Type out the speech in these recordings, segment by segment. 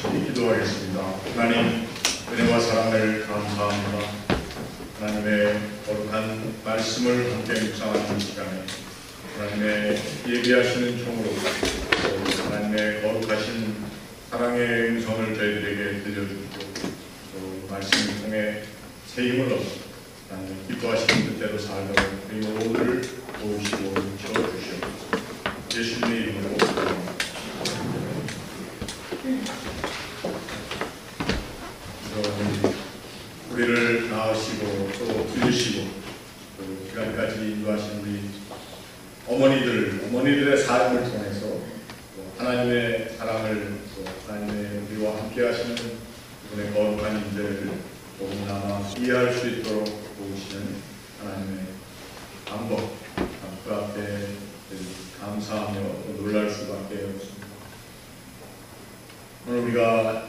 기도하겠습니다. 하나님, 은혜와 사랑을 감사합니다. 하나님의 거룩한 말씀을 함께 묵상하는 시간에 하나님의 예비하시는 총으로 또 하나님의 거룩하신 사랑의 음성을 저희들에게 들려주시고 또 말씀을 통해 새 힘을 얻어 하나님 기뻐하시는 뜻대로 살도록 우리 모두를 도우시고 채워주시옵소서. 예수님의 이름으로 기도합니다. 우리를 낳으시고 또 들으시고 또 시간까지 인도하신 우리 어머니들의 삶을 통해서 또 하나님의 사랑을 또 하나님의 우리와 함께 하시는 이분의 거룩한 인재를 조금이나마 이해할 수 있도록 도우시는 하나님의 방법, 그 앞에 감사하며 또 놀랄 수밖에 없습니다. 오늘 우리가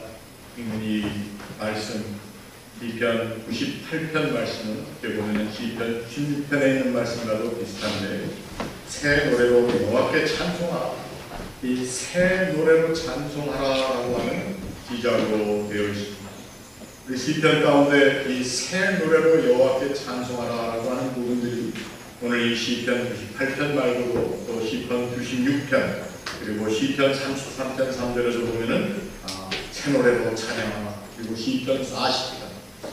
읽는 이 말씀 시편 98편 말씀은 어떻게 보면 시편 16편에 있는 말씀과도 비슷한데 새 노래로 여호와께 찬송하라, 이 새 노래로 찬송하라라고 하는 기자로 되어 있습니다. 우리 시편 가운데 이 새 노래로 여호와께 찬송하라라고 하는 부분들이 오늘 이 시편 98편 말고도 또 시편 96편 그리고 시편 33편 3절에서 보면은 새 노래로 찬양하라, 그리고 시편 40편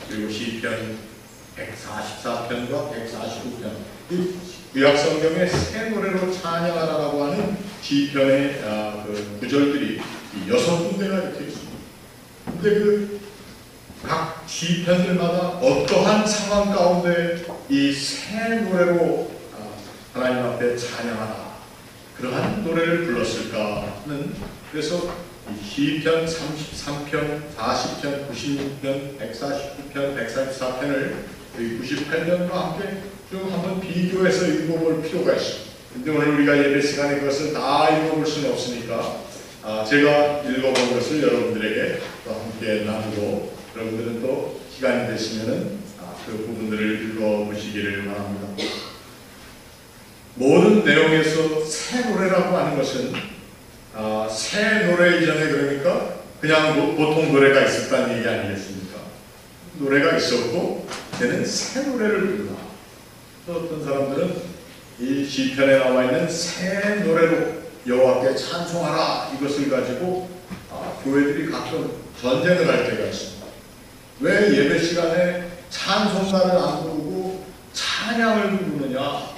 그리고 시편 144편과 149편 이 구약성경의 새 노래로 찬양하라라고 하는 시편의 그 구절들이 6군데가 이렇게 있습니다. 근데 각 시편들마다 어떠한 상황 가운데 이 새 노래로 하나님 앞에 찬양하라 그러한 노래를 불렀을까는 그래서 시편 33편, 40편, 96편, 149편, 144편을 98편과 함께 좀 한번 비교해서 읽어볼 필요가 있습니다. 근데 오늘 우리가 예배 시간에 그것을 다 읽어볼 수는 없으니까 제가 읽어본 것을 여러분들에게 또 함께 나누고 여러분들은 또 시간이 되시면은 그 부분들을 읽어보시기를 바랍니다. 모든 내용에서 새 노래라고 하는 것은 새 노래 이전에 그러니까 그냥 보통 노래가 있었다는 얘기 아니겠습니까? 노래가 있었고 걔는 새 노래를 부르다. 또 어떤 사람들은 이 시편에 나와 있는 새 노래로 여호와께 찬송하라 이것을 가지고 교회들이 가끔 전쟁을 할 때가 있습니다. 왜 예배 시간에 찬송가를 안 부르고 찬양을 부르느냐?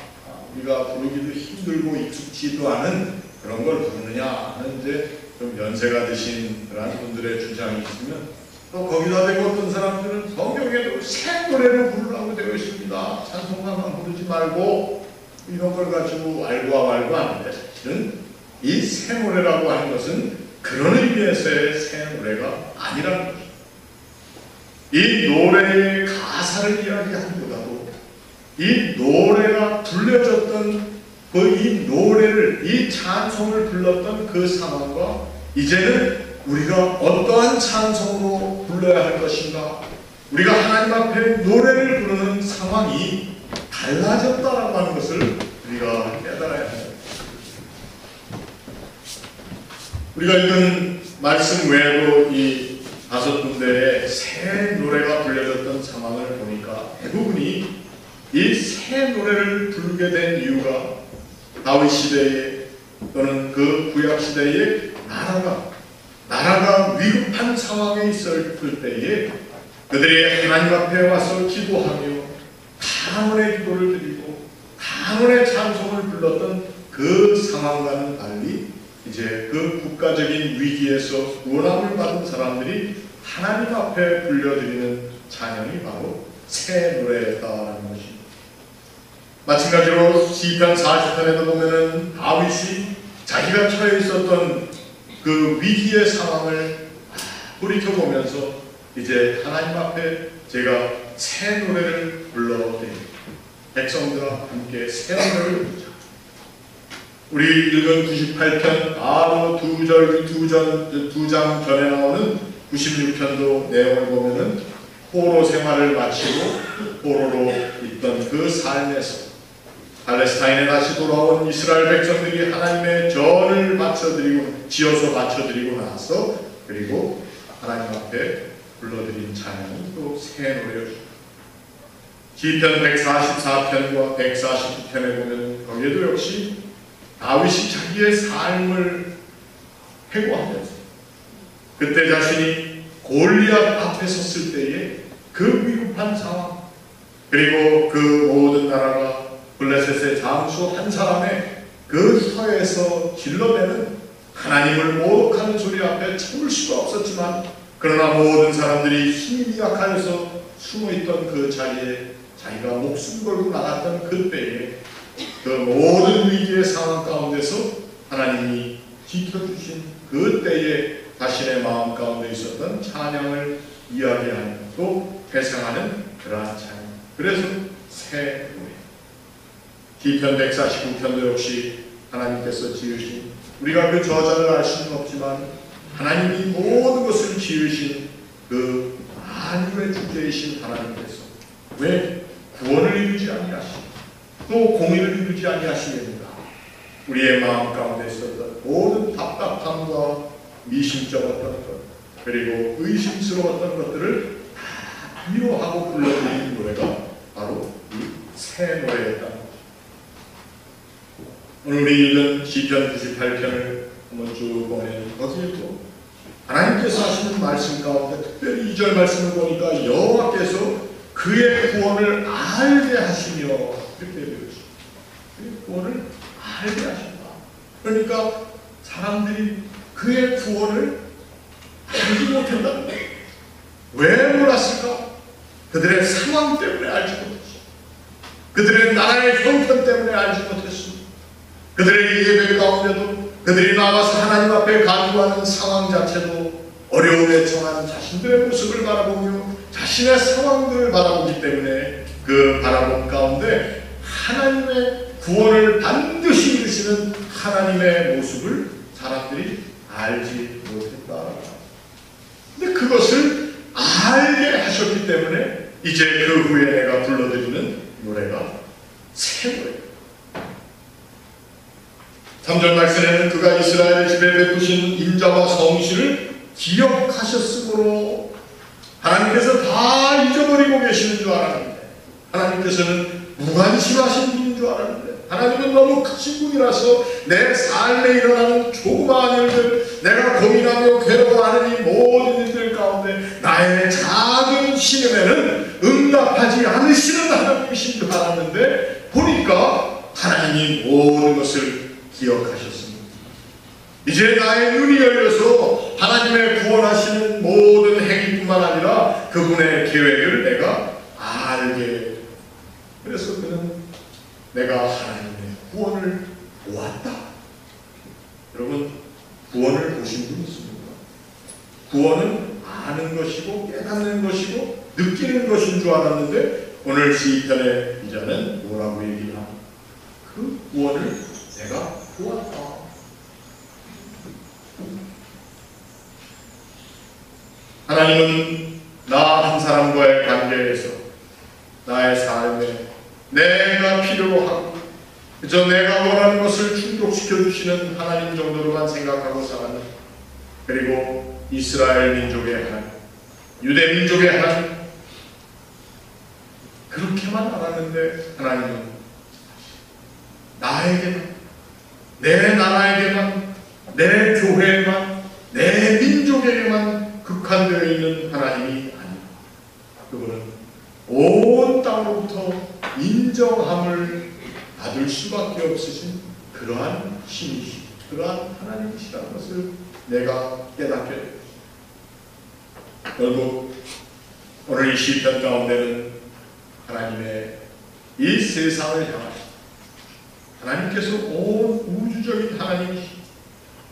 우리가 부르기도 힘들고 익숙지도 않은 그런 걸 부르느냐 하는 이제 좀 연세가 드신 그런 분들의 주장이 있으면 또 거기다 대고 어떤 사람들은 성경에도 새 노래를 부르라고 되어 있습니다. 찬송가만 부르지 말고 이런 걸 가지고 알고 하는데 사실은 이 새 노래라고 하는 것은 그런 의미에서의 새 노래가 아니라는 것입니다. 이 노래의 가사를 이야기하기보다도 이 노래가 불려졌던 이 노래를, 이 찬송을 불렀던 그 상황과 이제는 우리가 어떠한 찬송으로 불러야 할 것인가, 우리가 하나님 앞에 노래를 부르는 상황이 달라졌다라고 하는 것을 우리가 깨달아야 합니다. 우리가 읽은 말씀 외에도 이 5군데의 새 노래가 불려졌던 상황을 보니까 대부분이 이 새 노래를 부르게 된 이유가 다윗 시대에 또는 그 구약 시대에 나라가 위급한 상황에 있을 때에 그들이 하나님 앞에 와서 기도하며 간언의 기도를 드리고 간언의 찬송을 불렀던 그 상황과는 달리 이제 그 국가적인 위기에서 구원함을 받은 사람들이 하나님 앞에 불려드리는 찬양이 바로 새 노래였다라는 것입니다. 마찬가지로 시편 40편에도 보면은 다윗이 자기가 처해 있었던 그 위기의 상황을 돌이켜보면서 이제 하나님 앞에 제가 새 노래를 불러드립니다. 백성들과 함께 새 노래를 부르자. 우리 읽은 98편 바로 두 장 전에 나오는 96편도 내용을 보면은 포로 생활을 마치고 포로로 있던 그 삶에서 팔레스타인에 다시 돌아온 이스라엘 백성들이 하나님의 전을 지어서 바쳐드리고 나서 그리고 하나님 앞에 불러드린 찬양이 또 새 노래였습니다. 시편 144편과 149편에 보면 거기에도 역시 다윗이 자기의 삶을 회고하면서 그때 자신이 골리앗 앞에 섰을 때에 그 위급한 상황, 그리고 그 모든 나라가 블레셋의 장수 한 사람의 그 혀에서 질러대는 하나님을 모독하는 소리 앞에 참을 수가 없었지만, 그러나 모든 사람들이 힘이 약하여서 숨어있던 그 자리에 자기가 목숨 걸고 나갔던 그때에 그 모든 위기의 상황 가운데서 하나님이 지켜주신 그때에 자신의 마음 가운데 있었던 찬양을 이야기하는, 또 회상하는 그러한 찬양. 그래서 새 노래. 시편 149편도 역시 하나님께서 지으신, 우리가 그 저자를 알 수는 없지만 하나님이 모든 것을 지으신 그 만유의 주제이신 하나님께서 왜 구원을 이루지 아니하시고 또 공의를 이루지 아니하시겠는가? 우리의 마음 가운데 있었던 모든 답답함과 미심쩍었던 것, 그리고 의심스러웠던 것들을 다 위로하고 불러드리는 노래가 바로 이 새 노래였다는 것입니다. 오늘 우리 읽은 시편 98편을 한번 쭉 보면 거기에도 하나님께서 하시는 말씀 가운데 특별히 2절 말씀을 보니까 여호와께서 그의 구원을 알게 하시며, 이렇게 되었습니다. 그의 구원을 알게 하신다. 그러니까 사람들이 그의 구원을 알지 못한다. 왜 몰랐을까? 그들의 상황 때문에 알지 못했어. 그들의 나라의 형편 때문에 알지 못했습니다. 그들의 예배 가운데도 그들이 나와서 하나님 앞에 간구하는 상황 자체도 어려움에 처한 자신들의 모습을 바라보며 자신의 상황들을 바라보기 때문에 그 바라본 가운데 하나님의 구원을 반드시 이루시는 하나님의 모습을 사람들이 알지 못했다. 근데 그것을 알게 하셨기 때문에 이제 그 후에 내가 불러드리는 노래가 새 노래입니다. 3절 말씀에는 그가 이스라엘 집에 베푸신 인자와 성실을 기억하셨으므로, 하나님께서 다 잊어버리고 계시는 줄 알았는데, 하나님께서는 무관심하신 분인 줄 알았는데, 하나님은 너무 크신 분이라서 내 삶에 일어나는 조그마한 일들, 내가 고민하며 괴로워하는 이 모든 일들 가운데 나의 작은 신음에는 응답하지 않으시는 하나님이신 줄 알았는데, 보니까 하나님이 모든 것을 기억하셨습니다. 이제 나의 눈이 열려서 하나님의 구원하시는 모든 행위뿐만 아니라 그분의 계획을 내가 알게, 그래서 그는 내가 하나님의 구원을 보았다. 여러분, 구원을 보신 분 있습니까? 구원은 아는 것이고 깨닫는 것이고 느끼는 것인 줄 알았는데, 오늘 시편의 기자는 뭐라고 얘기하나? 그 구원을 내가 보았다. 하나님은 나 한 사람과의 관계에서 나의 삶에 내가 필요로 하고 그저 내가 원하는 것을 충족시켜 주시는 하나님 정도로만 생각하고 살았는데, 그리고 이스라엘 민족의 하나님, 유대 민족의 하나님, 그렇게만 알았는데 하나님은 나에게만, 내 나라에게만, 내 교회에만, 내 민족에게만 국한되어 있는 하나님이 아니라 그분은 온 땅으로부터 인정함을 받을 수밖에 없으신 그러한 신이시, 그러한 하나님이시라는 것을 내가 깨닫게 됩니다. 결국 오늘 이 시편 가운데는 하나님의 이 세상을 향하신, 하나님께서 온 우주적인 하나님이시,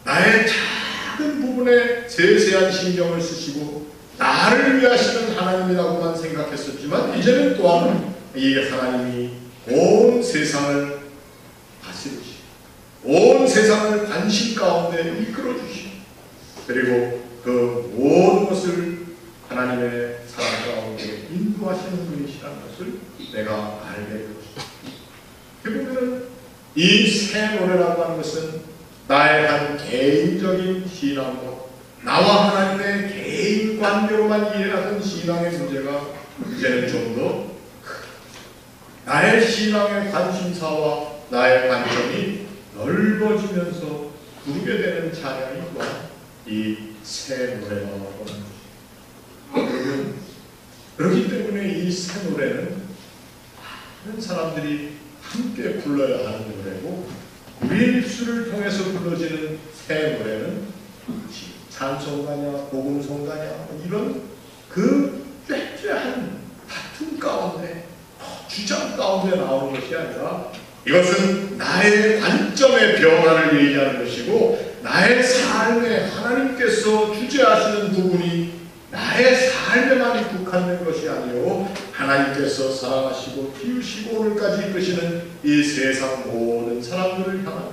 나의 작은 부분에 세세한 신경을 쓰시고 나를 위하시는 하나님이라고만 생각했었지만, 이제는 또한 이 하나님이 온 세상을 다스리시고 온 세상을 관심 가운데 이끌어 주시고, 그리고 그 모든 것을 하나님의 사랑 가운데 인도하시는 분이시라는 것을 내가 알게 되었습니다. 결국에는 이 새 노래라고 하는 것은 나의 한 개인적인 신앙과 나와 하나님의 개인 관계로만 이해하던 신앙의 문제가 이제는 좀 더 나의 신앙의 관심사와 나의 관점이 넓어지면서 부르게 되는 찬양이 또한 이 새 노래가 오는 것입니다. 그렇기 때문에 이 새 노래는 많은 사람들이 함께 불러야 하는 노래고, 우리의 입술을 통해서 불러지는 새 노래는 찬송가냐 복음송가냐 이런 그 꾀꾀한 다툼 가운데 주장 가운데 나오는 것이 아니라, 이것은 나의 관점의 변화를 얘기하는 것이고, 나의 삶에 하나님께서 주재하시는 부분이 나의 삶에만 국한된 것이 아니요 하나님께서 사랑하시고 키우시고 오늘까지 이끄시는 이 세상 모든 사람들을 향한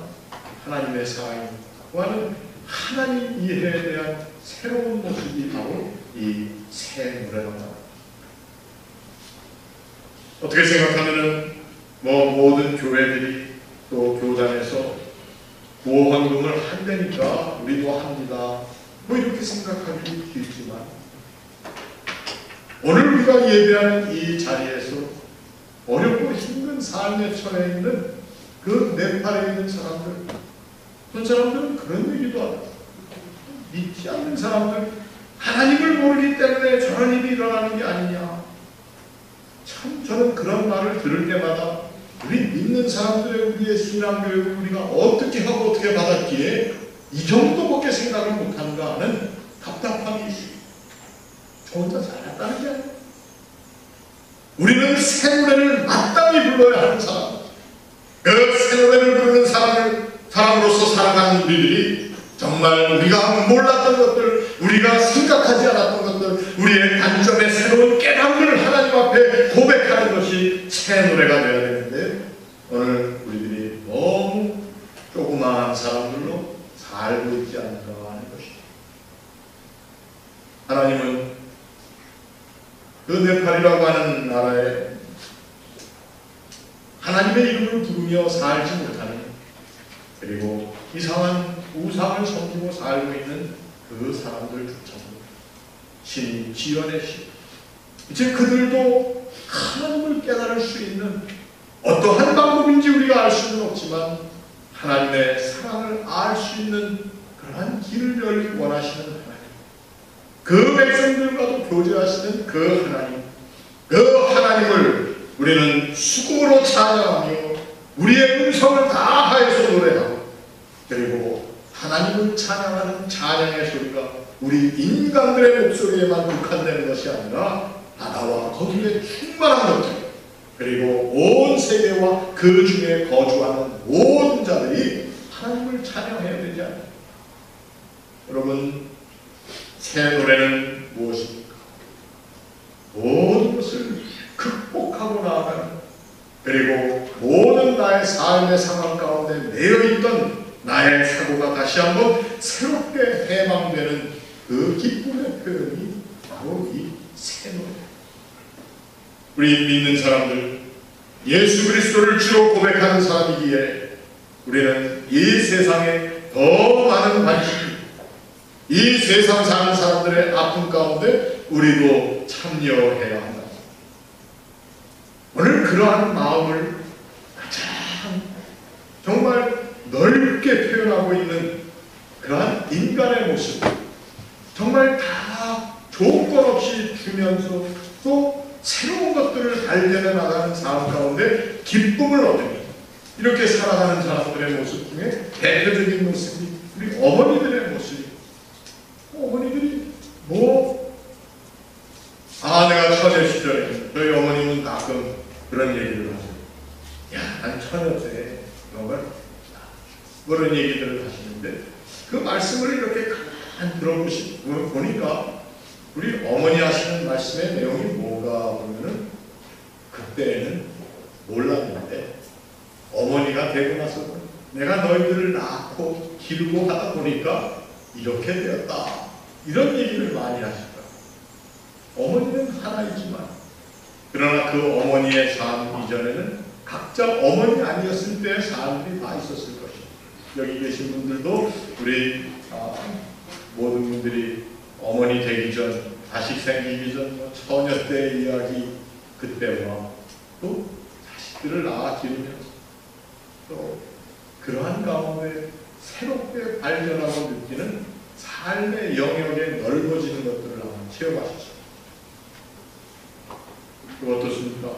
하나님의 사랑이라고 하는 하나님 이해에 대한 새로운 모습이 바로 이 새 노래라고 합니다. 어떻게 생각하면은 모든 교회들이 또 교단에서 구호헌금을 한다니까 우리도 합니다, 이렇게 생각하기 쉽지만, 오늘 우리가 예배하는 이 자리에서 어렵고 힘든 삶에 처해 있는 그 네팔에 있는 사람들, 그런 사람들은 그런 얘기도 하고, 믿지 않는 사람들, 하나님을 모르기 때문에 저런 일이 일어나는 게 아니냐. 참 저는 그런 말을 들을 때마다 우리 믿는 사람들의 우리의 신앙교육을 우리가 어떻게 하고 어떻게 받았기에 이 정도밖에 생각을 못하는가 하는 답답함이 있습니다. 저 혼자 살았다는 게 아니에요. 우리는 새 노래를 마땅히 불러야 하는 사람, 그 새 노래를 부르는 사람으로서 살아가는 우리들이 정말 우리가 몰랐던 것들, 우리가 생각하지 않았던 것들, 우리의 관점의 새로운 깨달음을 하나님 앞에 고백하는 것이 새 노래가 되어야 되는데, 오늘 우리들이 너무 조그마한 사람들로 살고 있지 않는가 하는 것입니다. 하나님은 그 네팔이라고 하는 나라에 하나님의 이름을 부르며 살지 못하는, 그리고 이상한 우상을 섬기고 살고 있는 그 사람들 조차도 신이 지어내시고, 이제 그들도 하나님을 깨달을 수 있는 어떠한 방법인지 우리가 알 수는 없지만 하나님의 사랑을 알 수 있는 그러한 길을 열기 원하시는 하나님, 그 백성들과도 교제하시는 그 하나님, 그 하나님을 우리는 수금으로 찬양하며 우리의 음성을 다하여서 노래하고, 그리고 하나님을 찬양하는 찬양의 소리가 우리 인간들의 목소리에만 국한되는 것이 아니라 바다와 거기에 충만한 것들, 그리고 온 세계와 그 중에 거주하는 모든 자들이 하나님을 찬양해야 되지 않나요? 여러분, 새 노래는 무엇입니까? 모든 것을 극복하고 나아가는, 그리고 모든 나의 삶의 상황 가운데 매여있던 나의 사고가 다시 한번 새롭게 해방되는 그 기쁨의 표현이 바로 이 새 노래. 우리 믿는 사람들, 예수 그리스도를 주로 고백하는 사람이기에 우리는 이 세상에 더 많은 관심이, 이 세상 사는 사람들의 아픔 가운데 우리도 참여해야 한다. 오늘 그러한 마음을 가장 정말 넓게 표현하고 있는 그러한 인간의 모습, 정말 다 조건 없이 주면서 또 새로운 것들을 발견해 나가는 삶 가운데 기쁨을 얻으며 이렇게 살아가는 사람들의 모습 중에 대표적인 모습이 우리 어머니들의 모습이에요. 어머니들이 내가 처녀 시절에 저희 어머님은 가끔 그런 얘기를 하세요. 야, 난 처녀 때 그런 얘기들을 하시는데, 그 말씀을 이렇게 가만 들어보니까 우리 어머니 하시는 말씀의 내용이 뭐가 보면은, 그때는 몰랐는데 어머니가 되고 나서 내가 너희들을 낳고 기르고 하다 보니까 이렇게 되었다, 이런 얘기를 많이 하시더라고요. 어머니는 하나이지만, 그러나 그 어머니의 삶 이전에는 각자 어머니 아니었을 때의 삶들이 다 있었을 것입니다. 여기 계신 분들도 우리 모든 분들이 어머니 되기 전, 자식 생기기 전, 처녀 때 이야기 그때와 또 자식들을 낳아 기르면서 또 그러한 가운데 새롭게 발견하고 느끼는 삶의 영역에 넓어지는 것들을 한번 체험하시죠. 또 어떻습니까?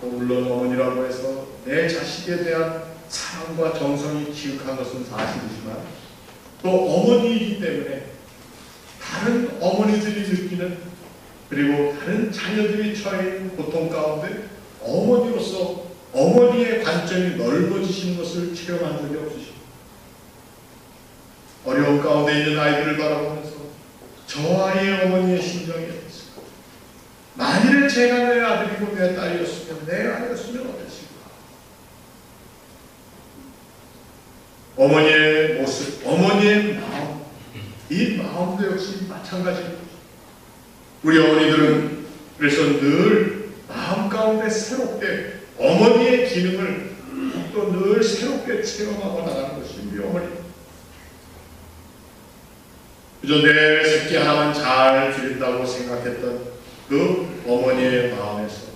또 물론 어머니라고 해서 내 자식에 대한 사랑과 정성이 지극한 것은 사실이지만 또 어머니이기 때문에 다른 어머니들이 느끼는 그리고 다른 자녀들이 처해 있는 고통 가운데 어머니로서 어머니의 관점이 넓어지신 것을 체험한 적이 없으십니까? 어려운 가운데 있는 아이들을 바라보면서 저 아이의 어머니의 심정이 어땠을까? 만일 제가 내 아들이고 내 딸이었으면 내 아이였으면 어땠을까? 어머니의 모습, 어머니의 마음, 이 마음도 역시 마찬가지입니다. 우리 어머니들은 그래서 늘 마음 가운데 새롭게 어머니의 기능을 또 늘 새롭게 체험하고 나가는 것이 우리 어머니입니다. 그저 내 새끼 하나만 잘 기른다고 생각했던 그 어머니의 마음에서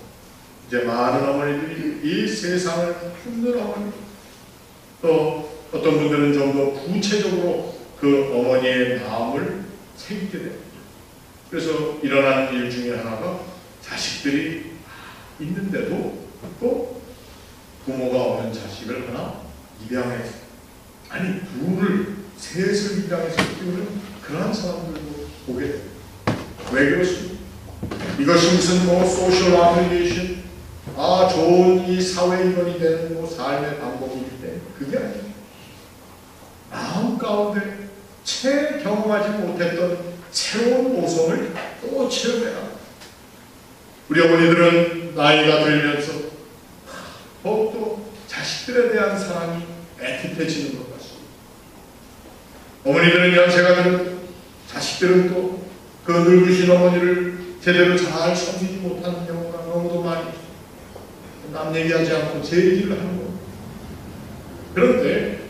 이제 많은 어머니들이 이 세상을 품는 어머니, 또 어떤 분들은 좀 더 구체적으로 그 어머니의 마음을 새기게 됩니다. 그래서 일어나는 일 중에 하나가 자식들이 있는데도 또 부모가 없는 자식을 하나 입양해서, 아니 둘을 셋을 입양해서 키우는 그러한 사람들도 보게 됩니다. 왜 그렇습니까? 이것이 무슨 뭐 소셜 어플리케이션, 좋은 이 사회 일원이 되는 뭐 삶의 방법이기 때문에 그게 아닙니다. 마음 가운데 채 경험하지 못했던 새로운 모성을 또 체험해라. 우리 어머니들은 나이가 들면서 더욱더 자식들에 대한 사랑이 애틋해지는 것 같습니다. 어머니들은 연세가 들은 자식들은 또 그 늙으신 어머니를 제대로 잘 섬기지 못하는 경우가 너무도 많이 있습니다. 남 얘기하지 않고 제 얘기를 하는 겁니다. 그런데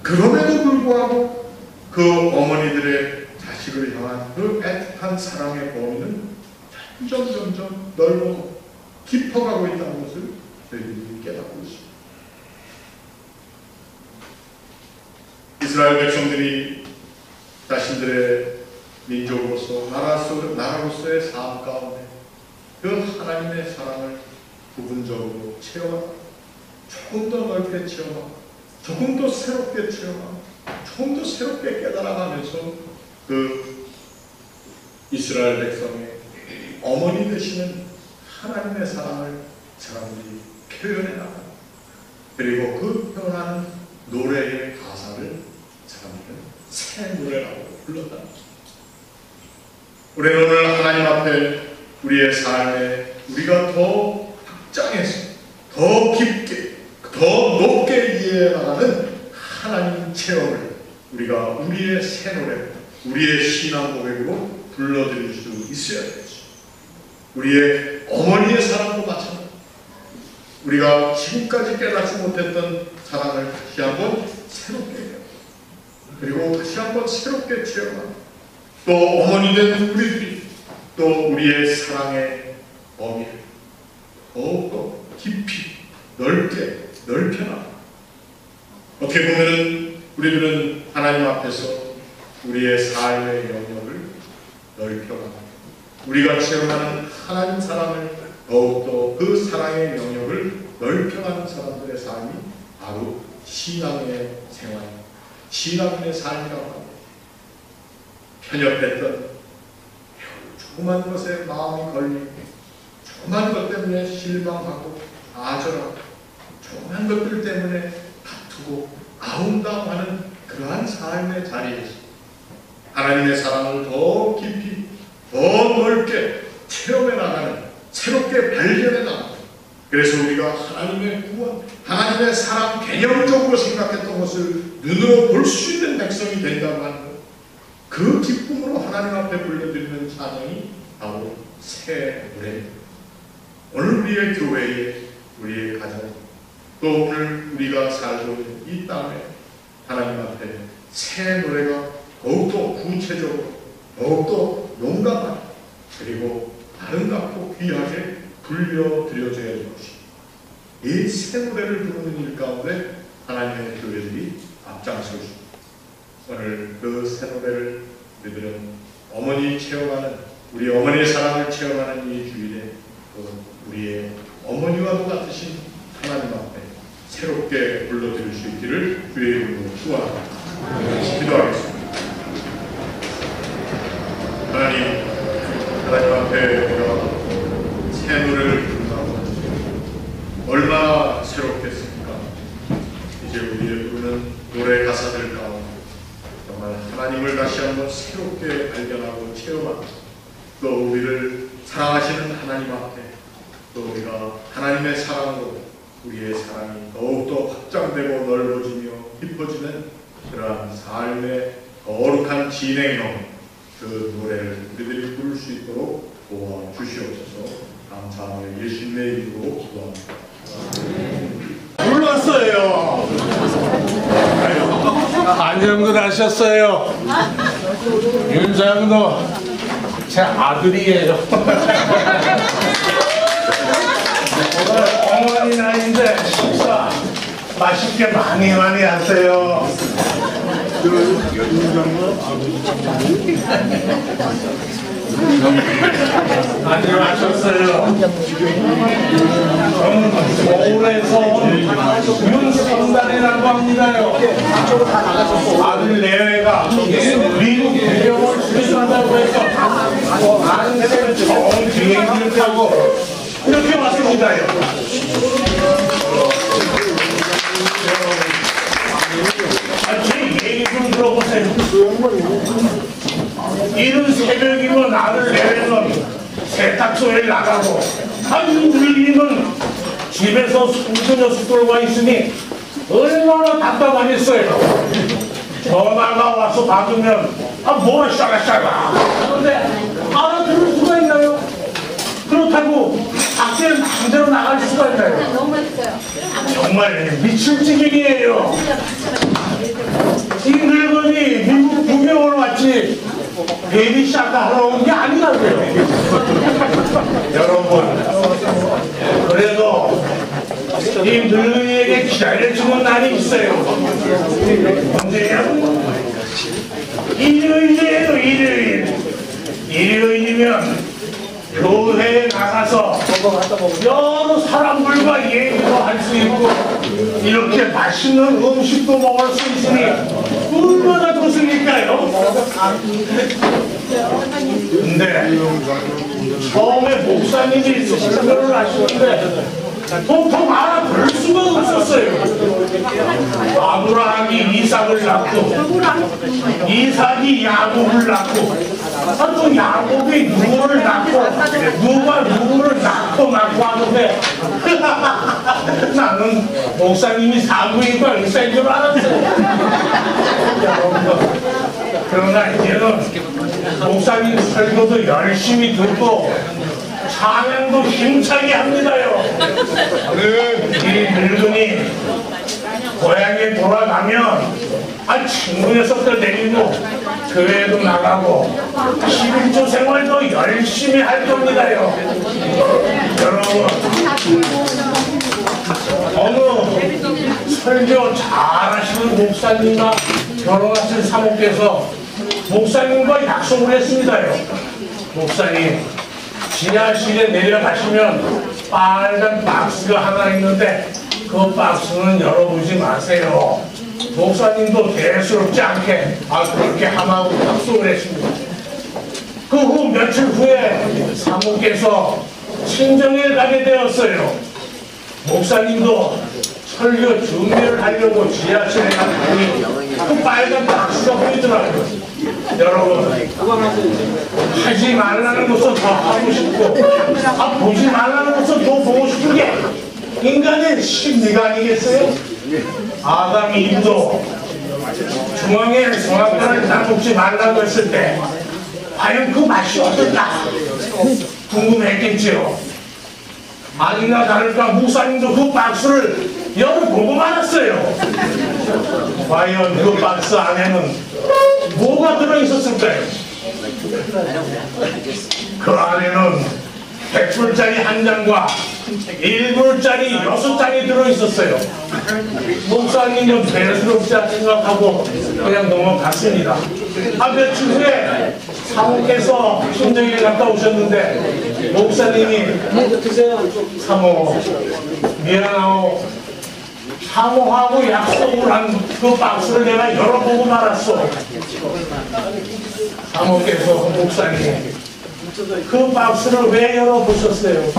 그럼에도 불구하고 그 어머니들의 자식을 향한 그 애틋한 사랑의 범위는 점점 넓어가고 깊어가고 있다는 것을 저희들이 깨닫고 있습니다. 이스라엘 백성들이 자신들의 민족으로서 나라로서의 삶 가운데 그 하나님의 사랑을 부분적으로 체험하고 조금 더 넓게 체험하고 조금 더 새롭게 체험하고 조금 더 새롭게 깨달아가면서 그 이스라엘 백성의 어머니 되시는 하나님의 사랑을 사람들이 표현해 나가고, 그리고 그 표현하는 노래의 가사를 사람들은 새 노래라고 불렀다. 우리는 오늘 하나님 앞에 우리의 삶에 우리가 더 확장해서 더 깊게 더 높게 이해해 나가는 하나님 체험을 우리가 우리의 새 노래, 우리의 신앙 고백으로 불러드릴 수 있어야 되죠. 우리의 어머니의 사랑도 마찬가지. 우리가 지금까지 깨닫지 못했던 사랑을 다시 한번 새롭게 해요. 그리고 다시 한번 새롭게 체험하고, 또 어머니 된 우리들이 또 우리의 사랑의 범위를 더욱더 깊이 넓게 넓혀나가. 어떻게 보면은 우리들은 하나님 앞에서 우리의 삶의 영역을 넓혀가고, 우리가 체험하는 하나님 사랑을 더욱더 그 사랑의 영역을 넓혀가는 사람들의 삶이 바로 신앙의 생활, 신앙의 삶이라고 합니다. 편협했던 조그만 것에 마음이 걸리고, 조그만 것 때문에 실망하고 좌절하고, 조그만 것들 때문에 다투고 아웅다웅하는 그러한 삶의 자리에서 하나님의 사랑을 더 깊이 더 넓게 체험해 나가는, 새롭게 발견해 나가는, 그래서 우리가 하나님의 구원, 하나님의 사랑 개념적으로 생각했던 것을 눈으로 볼 수 있는 백성이 된다고 하는 것, 그 기쁨으로 하나님 앞에 불려드리는 찬양이 바로 새 노래입니다. 오늘 우리의 교회에, 우리의 가정, 또 오늘 우리가 살고 있는 이 땅에 하나님 앞에 새 노래가 더욱더 구체적으로, 더욱더 용감하게, 그리고 아름답고 귀하게 불려드려져야 할 것이, 이 새 노래를 부르는 일 가운데 하나님의 교회들이 앞장설 수, 오늘 그 새 노래를 우리들은 어머니 체험하는, 우리 어머니의 사랑을 체험하는 이 주일에 우리의 어머니와도 같으신 하나님 앞에 새롭게 불러드릴 수 있기를 주의 이름으로 축원합니다. 기도하겠습니다. 하나님 앞에 우리가 새 노래를 부른다고 얼마나 새롭겠습니까? 이제 우리의 부르는 노래 가사들 가운데 정말 하나님을 다시 한번 새롭게 발견하고 체험하고, 또 우리를 사랑하시는 하나님 앞에 또 우리가 하나님의 사랑으로 우리의 사랑이 더욱더 확장되고 넓어지며 깊어지는 그러한 삶의 거룩한 진행형, 그 노래를 우리들이 부를 수 있도록 도와주시옵소서. 감사하며 예수님의 이름으로 기도합니다. 불렀어요. 안녕들 하셨어요. 윤상도 제 아들이에요. 오늘 어머니 날인데 식사 맛있게 많이 하세요. 안녕하셨어요. 저는 서울에서 윤성단이라고 합니다요. 아들 내외가 미국 배경을 수리한다고 해서 안세를 좋은 비행기를 타고 이렇게 왔습니다요. 제 얘기 좀 들어보세요. 이른 새벽이면 아들 내외는 세탁소에 나가고, 물리는 집에서 손주 녀석들과 있으니 얼마나 답답하겠어요. 전화가 와서 받으면 뭐라 샤라샤라 그런데 알아들을 수가 있나요? 그렇다고 밖에 마음대로 나갈 수가 있나요? 너무 맛있어요. 정말 미칠 지경이에요. 이 늙은이 미국 구경을 왔지 베이비샤카 하러 온 게 아니라고요. 여러분, 그래도 이 늙은이에게 기다려주는 날이 있어요. 언제냐? 일요일이에요. 일요일이면 교회에 나가서 여러 사람들과 얘기도 할 수 있고 이렇게 맛있는 음식도 먹을 수 있으니 얼마나 좋습니까요? 근데 처음에 목사님이 설교를 하시는데 도통 알아들 수가 없었어요. 아브라함이 이삭을 낳고 이삭이 야곱을 낳고 또 야곱이 누구를 낳고 누가 누구를 낳고 하는데 나는 목사님이 사부인과 의사인 줄 알았어요. 그러나 이제는 목사님 설교도 열심히 듣고 찬양도 힘차게 합니다요. 이 늙은이 고향에 돌아가면 친구 녀석들 데리고 교회도 나가고 11조 생활도 열심히 할 겁니다요. 여러분, 어느 설교 잘하시는 목사님과 결혼하신 사모께서 목사님과 약속을 했습니다요. 목사님, 지하실에 내려가시면 빨간 박스가 하나 있는데 그 박스는 열어보지 마세요. 목사님도 대수롭지 않게 그렇게 하라고 약속을 했습니다. 그 후 며칠 후에 사모께서 친정에 가게 되었어요. 목사님도 설교 준비를 하려고 지하실에 갔더니 그 빨간 박스가 보이더라고요. 여러분, 하지 말라는 것은 더 하고 싶고 보지 말라는 것은 더 보고 싶은 게 인간의 심리가 아니겠어요? 아담이 입도 중앙에 성악과를 따먹지 말라고 했을 때 과연 그 맛이 어떨까 궁금했겠지요. 아니나 다를까 목사님도 그 박스를 열어보고 말았어요. 과연 그 박스 안에는 뭐가 들어있었을까요? 그 안에는 100불짜리 한 장과 1불짜리 6장이 들어있었어요. 목사님은 배스럽지 생각하고 그냥 넘어갔습니다. 한 며칠 후에 사모께서 친정에 갔다 오셨는데 목사님이 사모 미안하오, 사모하고 약속을 한 그 박스를 내가 열어보고 말았어. 사모께서 목사님 그 박스를 왜 열어보셨어요?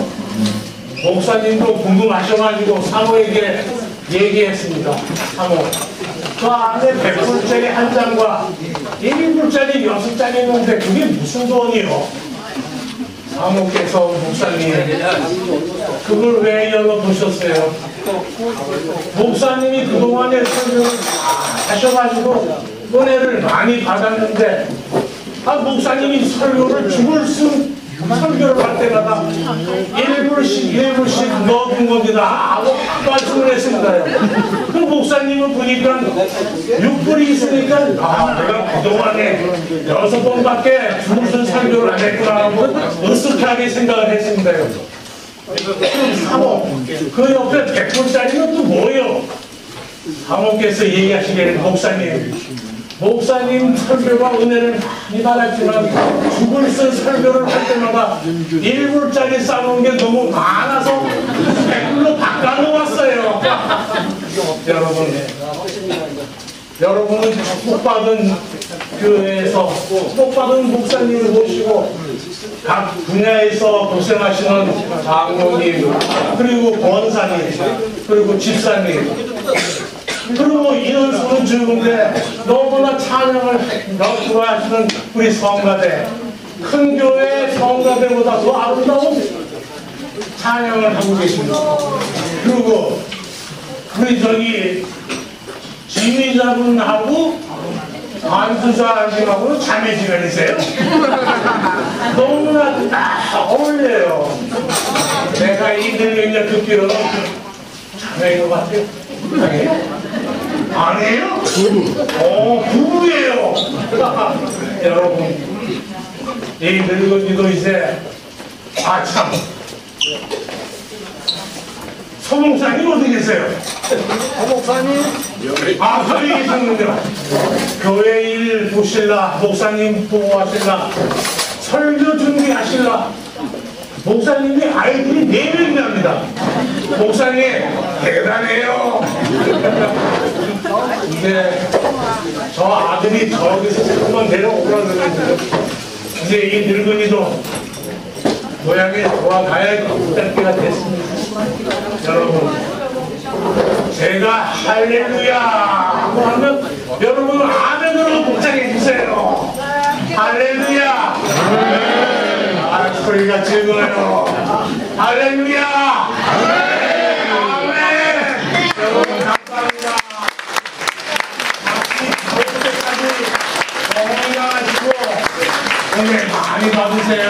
목사님도 궁금하셔가지고 사모에게 얘기했습니다. 사모, 그 안에 100불짜리 한 장과 1불짜리 6장이 있는데 그게 무슨 돈이요? 사모께서 목사님 그걸 왜 열어보셨어요? 목사님이 그동안에 설교를 하셔가지고 은혜를 많이 받았는데 목사님이 설교를 죽을 쓴 설교를 할 때마다 1불씩 넣어둔 겁니다. 말씀을 했습니다요. 그 목사님은 보니까 6불이 있으니까 내가 그동안에 6번밖에 죽을 쓴 설교를 안 했구나 하고 으쓱하게 생각을 했습니다요. 그럼 사모, 그 옆에 100불짜리는 또 뭐예요? 사모께서 얘기하시기를 목사님 설교가 은혜를 많이 받았지만 죽을 쓴 설교를 할 때마다 1불짜리 싸놓은 게 너무 많아서 100불로 바꿔놓았어요. 여러분은 축복받은 교회에서 축복받은 목사님을 모시고 각 분야에서 고생하시는 장로님, 그리고 권사님, 그리고 집사님, 그리고 인원수는 적은데 너무나 찬양을 너무 좋아하시는 우리 성가대, 큰 교회 성가대보다 더 아름다운 찬양을 하고 계십니다. 그리고 우리 지휘자분하고 안수사님하고는 자매지간이세요? 너무나 딱 어울려요. 내가 이들 이제 듣기로는 자매인 것 같아요. 아니에요? 부부예요. 여러분, 이 늙은이도 이제 참 서목사님 어디 계세요? 목사님? 거기 계셨는데 교회 일 보실라, 목사님 보호하실라, 설교 준비하실라. 목사님이 아이들이 4명이랍니다. 목사님 대단해요. 근데 저 아들이 저기서 한번 내려오라고 그러는데 이제 이 늙은이도 모양이 돌아가야 될 때가 됐습니다. 여러분, 제가 할렐루야 하고 하면 여러분 아멘으로 복장해 주세요. 할렐루야. 소리가 즐거워요. 할렐루야. 아멘. 여러분 감사합니다. 같이 올 때까지 건강하시고 은혜 많이 받으세요.